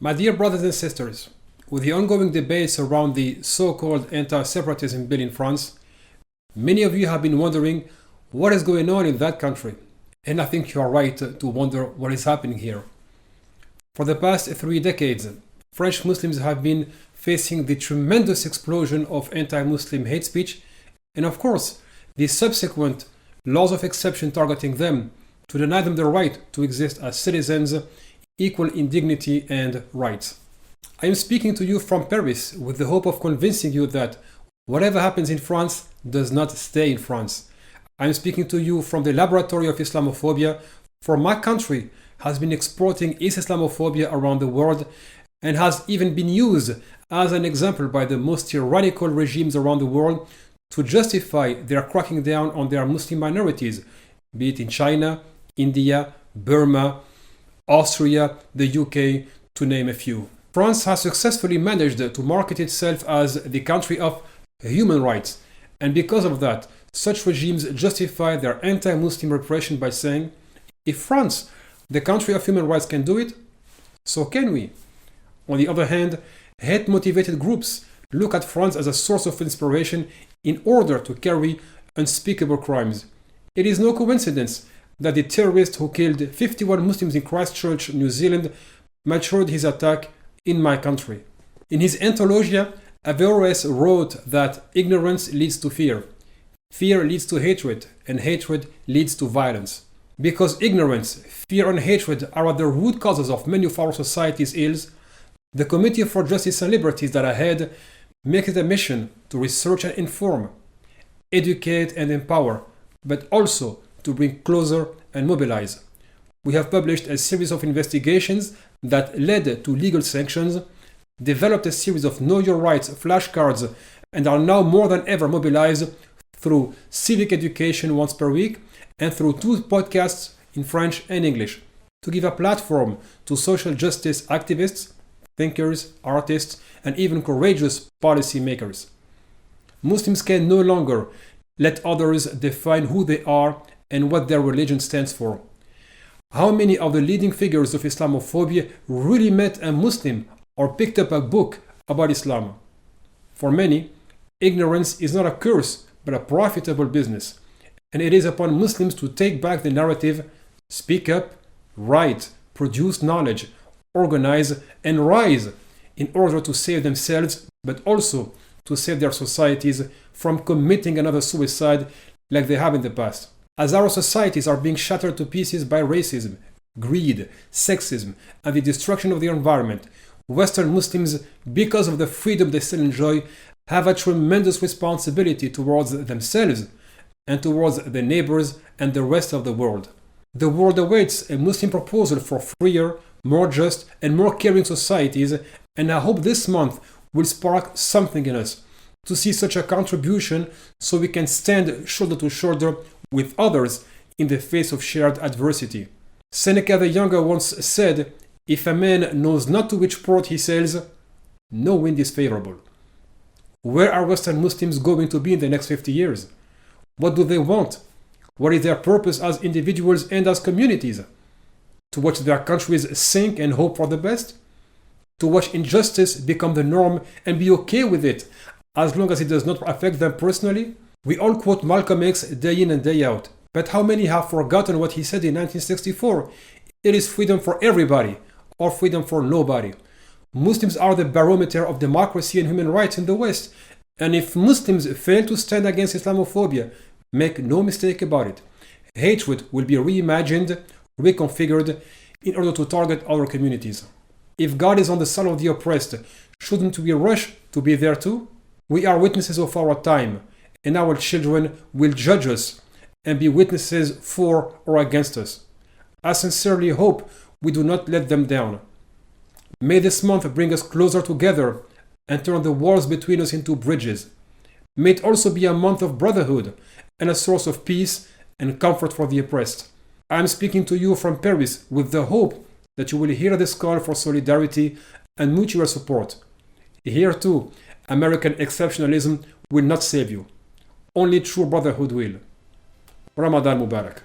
My dear brothers and sisters, with the ongoing debates around the so-called anti-separatism bill in France, many of you have been wondering what is going on in that country. And I think you are right to wonder what is happening here. For the past 3 decades, French Muslims have been facing the tremendous explosion of anti-Muslim hate speech and, of course, the subsequent laws of exception targeting them to deny them the right to exist as citizens equal in dignity and rights. I am speaking to you from Paris with the hope of convincing you that whatever happens in France does not stay in France. I am speaking to you from the laboratory of Islamophobia, for my country has been exporting Islamophobia around the world and has even been used as an example by the most tyrannical regimes around the world to justify their cracking down on their Muslim minorities, be it in China, India, Burma, Austria, the UK, to name a few. France has successfully managed to market itself as the country of human rights, and because of that, such regimes justify their anti-Muslim repression by saying, if France, the country of human rights, can do it, so can we. On the other hand, hate-motivated groups look at France as a source of inspiration in order to carry unspeakable crimes. It is no coincidence that the terrorist who killed 51 Muslims in Christchurch, New Zealand, matured his attack in my country. In his Anthologia, Averroes wrote that ignorance leads to fear, fear leads to hatred, and hatred leads to violence. Because ignorance, fear, and hatred are at the root causes of many of our society's ills, the Committee for Justice and Liberties that I head makes it a mission to research and inform, educate and empower, but also to bring closer and mobilize. We have published a series of investigations that led to legal sanctions, developed a series of Know Your Rights flashcards, and are now more than ever mobilized through civic education once per week and through 2 podcasts in French and English to give a platform to social justice activists, thinkers, artists, and even courageous policy makers. Muslims can no longer let others define who they are and what their religion stands for. How many of the leading figures of Islamophobia really met a Muslim or picked up a book about Islam? For many, ignorance is not a curse but a profitable business, and it is upon Muslims to take back the narrative, speak up, write, produce knowledge, organize, and rise in order to save themselves but also to save their societies from committing another suicide like they have in the past. As our societies are being shattered to pieces by racism, greed, sexism, and the destruction of the environment, Western Muslims, because of the freedom they still enjoy, have a tremendous responsibility towards themselves and towards their neighbors and the rest of the world. The world awaits a Muslim proposal for freer, more just, and more caring societies, and I hope this month will spark something in us to see such a contribution so we can stand shoulder to shoulder with others in the face of shared adversity. Seneca the Younger once said, if a man knows not to which port he sails, no wind is favorable. Where are Western Muslims going to be in the next 50 years? What do they want? What is their purpose as individuals and as communities? To watch their countries sink and hope for the best? To watch injustice become the norm and be okay with it as long as it does not affect them personally? We all quote Malcolm X day in and day out, but how many have forgotten what he said in 1964? It is freedom for everybody or freedom for nobody. Muslims are the barometer of democracy and human rights in the West, and if Muslims fail to stand against Islamophobia, make no mistake about it, hatred will be reimagined, reconfigured in order to target other communities. If God is on the side of the oppressed, shouldn't we rush to be there too? We are witnesses of our time, and our children will judge us and be witnesses for or against us. I sincerely hope we do not let them down. May this month bring us closer together and turn the walls between us into bridges. May it also be a month of brotherhood and a source of peace and comfort for the oppressed. I am speaking to you from Paris with the hope that you will hear this call for solidarity and mutual support. Here too, American exceptionalism will not save you. Only true brotherhood will. Ramadan Mubarak.